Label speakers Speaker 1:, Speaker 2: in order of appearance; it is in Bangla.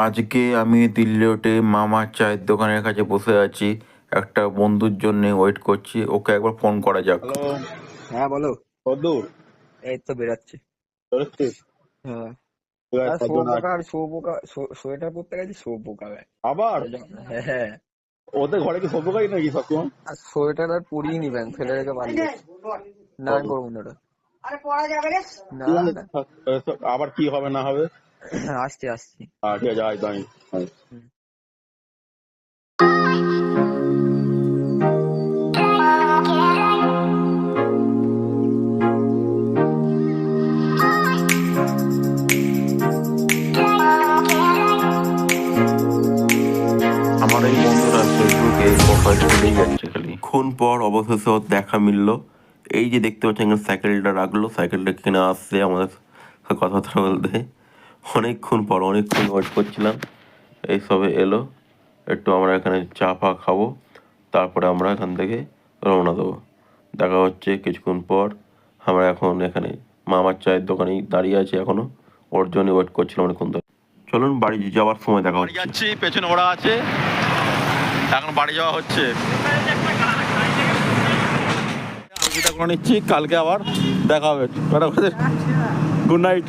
Speaker 1: আজকে আমি দিল্লি রোডে মামার চায়ের দোকানের কাছে বসে আছি, একটা বন্ধুর জন্য ওয়েট করছি। ওকে একবার ফোন করা যাক।
Speaker 2: হ্যালো।
Speaker 3: হ্যাঁ বলো।
Speaker 2: কদ্দূর
Speaker 3: এই তো বেরাচ্ছি।
Speaker 2: বেরোচ্ছিস?
Speaker 3: হ্যাঁ
Speaker 2: আর
Speaker 3: আর
Speaker 2: কজন
Speaker 3: শুয়োপোকা আর শুয়োপোকা সোয়েটার পরতে গেছি শুয়োপোকা গায়ে।
Speaker 2: আবার
Speaker 3: হ্যাঁ
Speaker 2: ওদের ঘরে কি সভ্যকাই নাকি সবসময়?
Speaker 3: আর সোয়েটার আর পরিয়ে নিবেন, ফেলে রেখে পারলে না আমি পরবো না ওটা। না
Speaker 2: ঠিক আছে,
Speaker 3: না
Speaker 2: আবার কি হবে না হবে?
Speaker 3: আসছি আসছি।
Speaker 2: ঠিক আছে, আয় তাই।
Speaker 3: হুম।
Speaker 1: আমার এই বন্ধুরা ফেসবুকে প্রোফাইল খুলেই যাচ্ছে খালি। খুন পর অবশেষে ওর দেখা মিললো। এই যে দেখতে পাচ্ছেন এখানে সাইকেলটা রাখলো, সাইকেলটা কিনে আসছে আমাদের সাথে কথাবার্তা বলতে। অনেকক্ষণ ওয়েট করছিলাম, এই সবে এলো। একটু আমরা এখানে চা ফা খাবো, তারপরে আমরা এখান থেকে রওনা দেবো। দেখা হচ্ছে কিছুক্ষণ পর। আমরা এখন এখানে মামার চায়ের দোকানেই দাঁড়িয়ে আছি এখনো, ওর জন্য ওয়েট করছিলাম অনেকক্ষণ ধরে। চলুন বাড়ি যাওয়ার সময় দেখা হচ্ছে। যাচ্ছি, পেছনে ওরা আছে, এখন বাড়ি যাওয়া হচ্ছে। বিদায় করে নিচ্ছি, কালকে আবার দেখা হবে। Good night.